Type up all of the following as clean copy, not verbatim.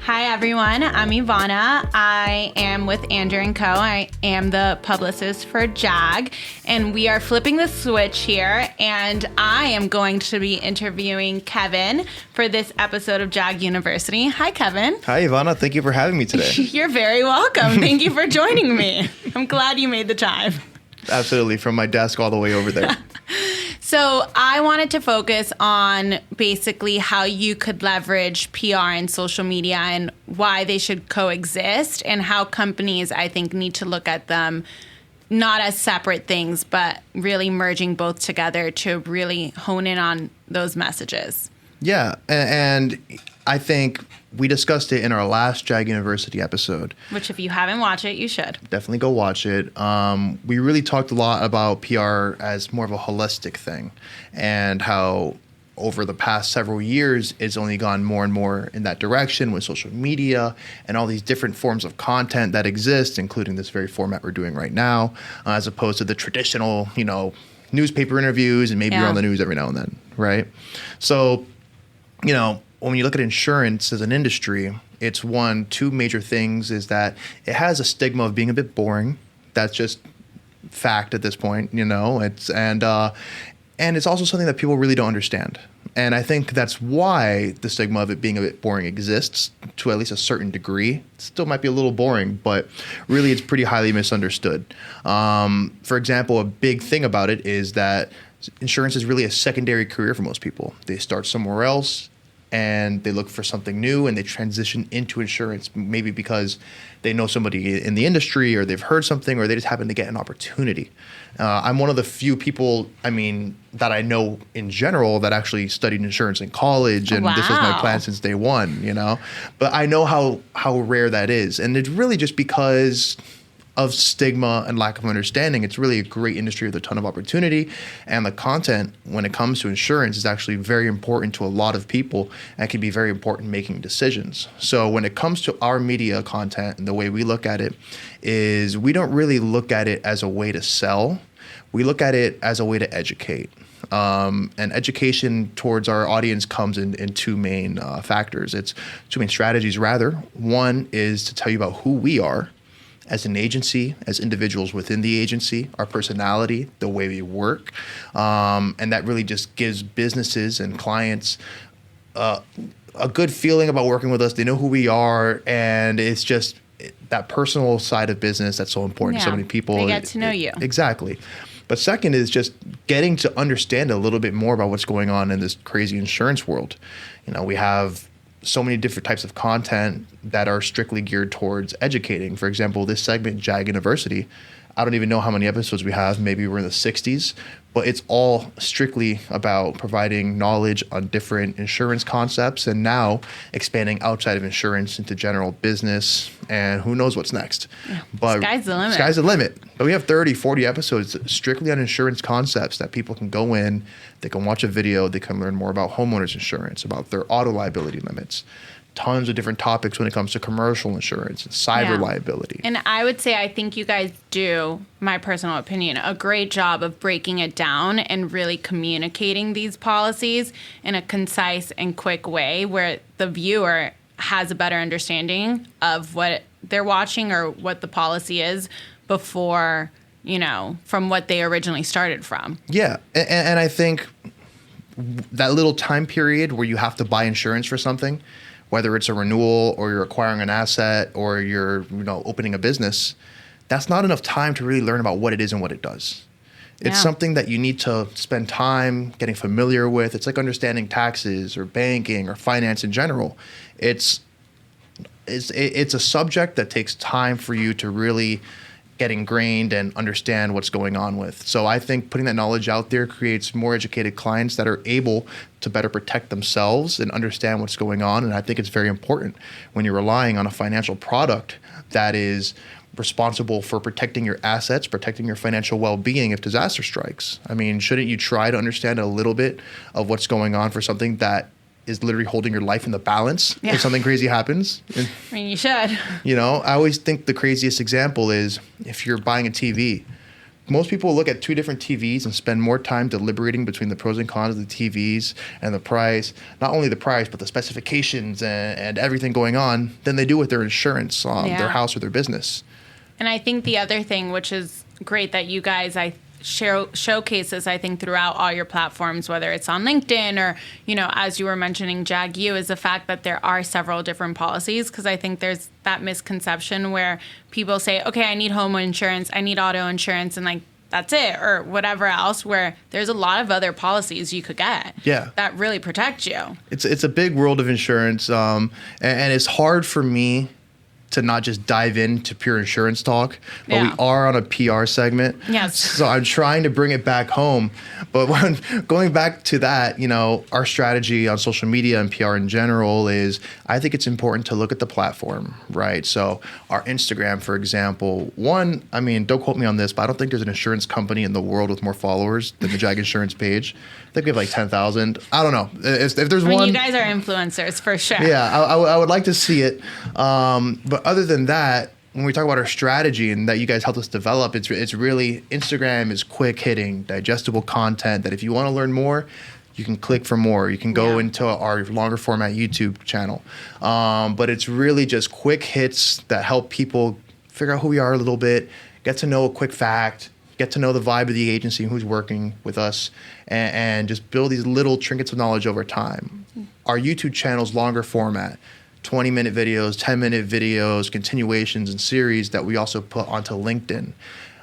Hi, everyone. I'm Ivana. I am with Andrew & Co. I am the publicist for JAG, and we are flipping the switch here, and I am going to be interviewing Kevin for this episode of JAG University. Hi, Kevin. Hi, Ivana. Thank you for having me today. You're very welcome. Thank you for joining me. I'm glad you made the time. Absolutely. From my desk all the way over there. So I wanted to focus on basically how you could leverage PR and social media and why they should coexist, and how companies, I think, need to look at them not as separate things, but really merging both together to really hone in on those messages. Yeah. And I think we discussed it in our last JAG University episode. Which, if you haven't watched it, you should. Definitely go watch it. We really talked a lot about PR as more of a holistic thing, and how over the past several years, it's only gone more and more in that direction with social media and all these different forms of content that exist, including this very format we're doing right now, as opposed to the traditional, newspaper interviews, and maybe you're on the news every now and then, right? So, when you look at insurance as an industry, it's two major things is that it has a stigma of being a bit boring. That's just fact at this point, and it's also something that people really don't understand. And I think that's why the stigma of it being a bit boring exists to at least a certain degree. It still might be a little boring, but really it's pretty highly misunderstood. For example, a big thing about it is that insurance is really a secondary career for most people. They start somewhere else, and they look for something new, and they transition into insurance, maybe because they know somebody in the industry, or they've heard something, or they just happen to get an opportunity. I'm one of the few people, that I know in general that actually studied insurance in college, and This was my plan since day one, But I know how rare that is, and it's really just because of stigma and lack of understanding. It's really a great industry with a ton of opportunity, and the content when it comes to insurance is actually very important to a lot of people and can be very important in making decisions. So when it comes to our media content, and the way we look at it is we don't really look at it as a way to sell. We look at it as a way to educate. And education towards our audience comes in two main factors. It's two main strategies, rather. One is to tell you about who we are as an agency, as individuals within the agency, our personality, the way we work. And that really just gives businesses and clients a good feeling about working with us. They know who we are, and it's just that personal side of business that's so important to so many people. They get to know you. Exactly. But second is just getting to understand a little bit more about what's going on in this crazy insurance world. We have so many different types of content that are strictly geared towards educating. For example, this segment, JAG University, I don't even know how many episodes we have. Maybe we're in the 60s, but it's all strictly about providing knowledge on different insurance concepts, and now expanding outside of insurance into general business, and who knows what's next. But sky's the limit. Sky's the limit. But we have 30, 40 episodes strictly on insurance concepts that people can go in, they can watch a video, they can learn more about homeowners insurance, about their auto liability limits. Tons of different topics when it comes to commercial insurance and cyber liability. And I would say I think you guys do, my personal opinion, a great job of breaking it down and really communicating these policies in a concise and quick way where the viewer has a better understanding of what they're watching or what the policy is before, from what they originally started from. Yeah. And I think that little time period where you have to buy insurance for something, whether it's a renewal or you're acquiring an asset or you're opening a business, that's not enough time to really learn about what it is and what it does. It's something that you need to spend time getting familiar with. It's like understanding taxes or banking or finance in general. It's a subject that takes time for you to really get ingrained and understand what's going on with. So I think putting that knowledge out there creates more educated clients that are able to better protect themselves and understand what's going on. And I think it's very important when you're relying on a financial product that is responsible for protecting your assets, protecting your financial well-being if disaster strikes. Shouldn't you try to understand a little bit of what's going on for something that is literally holding your life in the balance if something crazy happens? You should. I always think the craziest example is if you're buying a TV, most people look at two different TVs and spend more time deliberating between the pros and cons of the TVs and the price, not only the price, but the specifications and everything going on, than they do with their insurance, their house or their business. And I think the other thing, which is great that you guys, showcases, I think, throughout all your platforms, whether it's on LinkedIn or, as you were mentioning, JAG, is the fact that there are several different policies, because I think there's that misconception where people say, okay, I need home insurance, I need auto insurance, and that's it, or whatever else, where there's a lot of other policies you could get that really protect you. It's a big world of insurance, and it's hard for me to not just dive into pure insurance talk, but we are on a PR segment. Yes. So I'm trying to bring it back home. But when going back to that, our strategy on social media and PR in general is, I think it's important to look at the platform, right? So our Instagram, for example, don't quote me on this, but I don't think there's an insurance company in the world with more followers than the JAG Insurance page. I think we have 10,000. I don't know. If there's one. You guys are influencers for sure. Yeah, I would like to see it. But other than that, when we talk about our strategy and that you guys helped us develop, it's really Instagram is quick hitting, digestible content that if you want to learn more, you can click for more. You can go into our longer format YouTube channel. But it's really just quick hits that help people figure out who we are a little bit, get to know a quick fact, get to know the vibe of the agency and who's working with us, and just build these little trinkets of knowledge over time. Our YouTube channel's longer format, 20-minute videos, 10-minute videos, continuations, and series that we also put onto LinkedIn.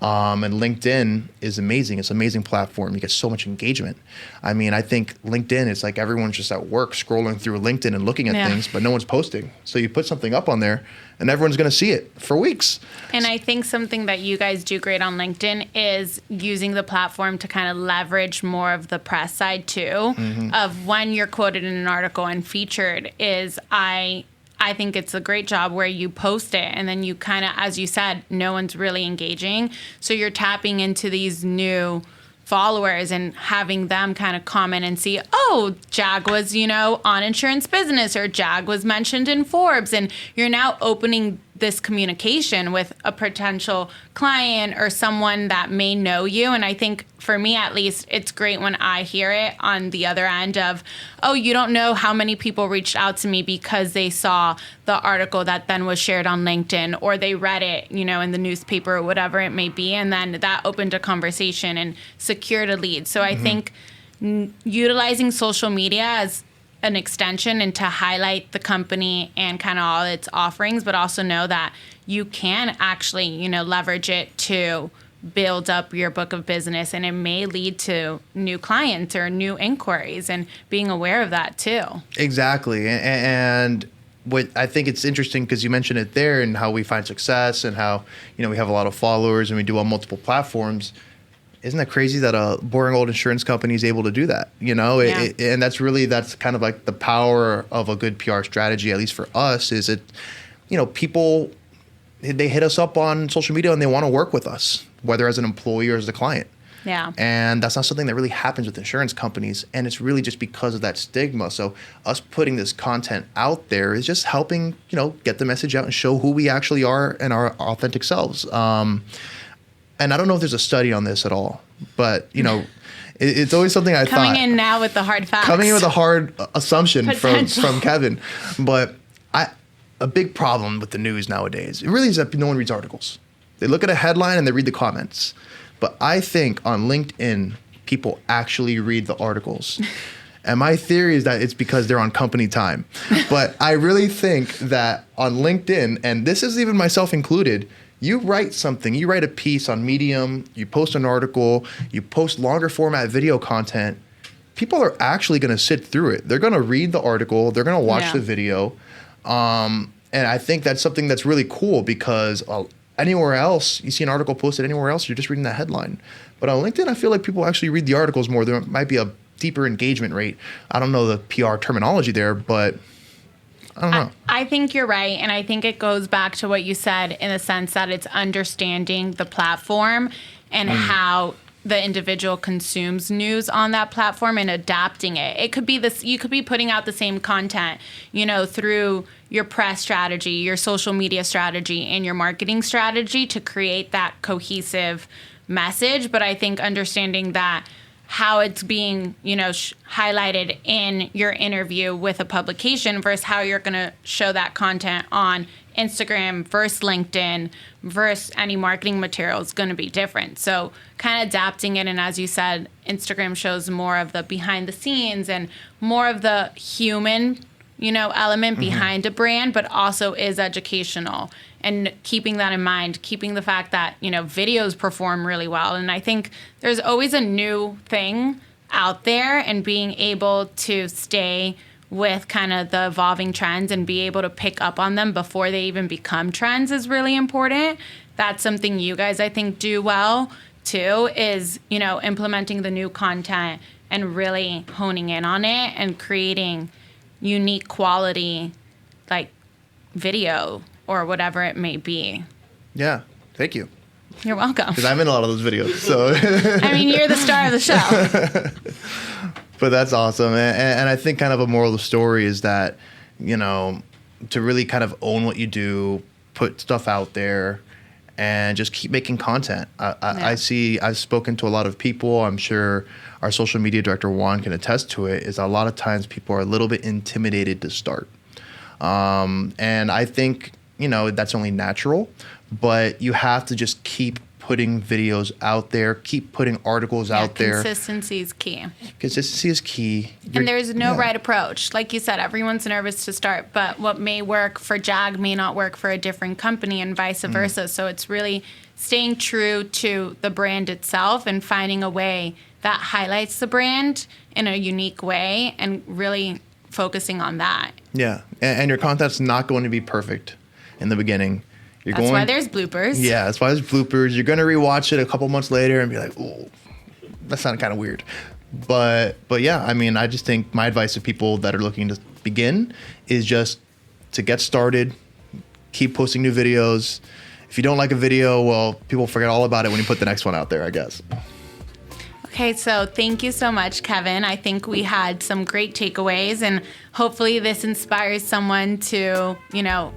And LinkedIn is amazing. It's an amazing platform. You get so much engagement. I think LinkedIn, it's like everyone's just at work scrolling through LinkedIn and looking at things, but no one's posting. So you put something up on there and everyone's going to see it for weeks. And I think something that you guys do great on LinkedIn is using the platform to kind of leverage more of the press side too, of when you're quoted in an article and featured is I think it's a great job where you post it and then you kind of, as you said, no one's really engaging. So you're tapping into these new followers and having them kind of comment and see, oh, JAG was, on Insurance Business, or JAG was mentioned in Forbes. And you're now opening this communication with a potential client or someone that may know you. And I think for me, at least, it's great when I hear it on the other end of, oh, you don't know how many people reached out to me because they saw the article that then was shared on LinkedIn, or they read it, in the newspaper or whatever it may be. And then that opened a conversation and secured a lead. So I think utilizing social media as an extension and to highlight the company and kind of all its offerings, but also know that you can actually, leverage it to build up your book of business, and it may lead to new clients or new inquiries, and being aware of that too. Exactly. And what I think it's interesting, because you mentioned it there and how we find success and how, we have a lot of followers and we do on multiple platforms. Isn't that crazy that a boring old insurance company is able to do that? And that's kind of like the power of a good PR strategy, at least for us, is it, people, they hit us up on social media and they want to work with us, whether as an employee or as a client. Yeah. And that's not something that really happens with insurance companies. And it's really just because of that stigma. So us putting this content out there is just helping, get the message out and show who we actually are and our authentic selves. And I don't know if there's a study on this at all, but, it's always something I thought. Coming in now with the hard facts. Coming in with a hard assumption from Kevin. But a big problem with the news nowadays, it really is that no one reads articles. They look at a headline and they read the comments. But I think on LinkedIn, people actually read the articles. And my theory is that it's because they're on company time. But I really think that on LinkedIn, and this is even myself included, you write something, you write a piece on Medium, you post an article, you post longer format video content, people are actually going to sit through it. They're going to read the article, they're going to watch the video. And I think that's something that's really cool, because anywhere else, you see an article posted anywhere else, you're just reading that headline. But on LinkedIn, I feel like people actually read the articles more. There might be a deeper engagement rate. I don't know the PR terminology there, but I don't know. I think you're right. And I think it goes back to what you said, in the sense that it's understanding the platform and how the individual consumes news on that platform and adapting it. It could be this, you could be putting out the same content, through your press strategy, your social media strategy, and your marketing strategy to create that cohesive message, but I think understanding that how it's being, highlighted in your interview with a publication versus how you're going to show that content on Instagram versus LinkedIn versus any marketing material is going to be different. So kind of adapting it. And as you said, Instagram shows more of the behind the scenes and more of the human, element behind a brand, but also is educational. And keeping that in mind, keeping the fact that, videos perform really well. And I think there's always a new thing out there, and being able to stay with kind of the evolving trends and be able to pick up on them before they even become trends is really important. That's something you guys, I think, do well too, is, implementing the new content and really honing in on it and creating unique quality, like video or whatever it may be. Yeah, thank you. You're welcome. Because I'm in a lot of those videos, so. I mean, you're the star of the show. But that's awesome. And I think kind of a moral of the story is that, to really kind of own what you do, put stuff out there, and just keep making content. I've spoken to a lot of people. I'm sure our social media director, Juan, can attest to it, is a lot of times people are a little bit intimidated to start. And I think, that's only natural, but you have to just keep putting videos out there, keep putting articles out there. Consistency is key. Consistency is key. And there's no right approach. Like you said, everyone's nervous to start, but what may work for JAG may not work for a different company and vice versa. So it's really staying true to the brand itself and finding a way that highlights the brand in a unique way and really focusing on that. Yeah. And your content's not going to be perfect in the beginning. That's why there's bloopers. Yeah, that's why there's bloopers. You're going to rewatch it a couple months later and be like, oh, that sounded kind of weird. But yeah, I mean, I just think my advice to people that are looking to begin is just to get started, keep posting new videos. If you don't like a video, well, people forget all about it when you put the next one out there, I guess. Okay, so thank you so much, Kevin. I think we had some great takeaways, and hopefully this inspires someone to,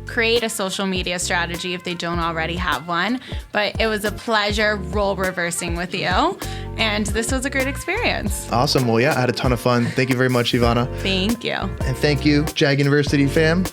create a social media strategy if they don't already have one. But it was a pleasure role reversing with you, and this was a great experience. Awesome. Well, yeah, I had a ton of fun. Thank you very much, Ivana. Thank you. And thank you, JAG University fam.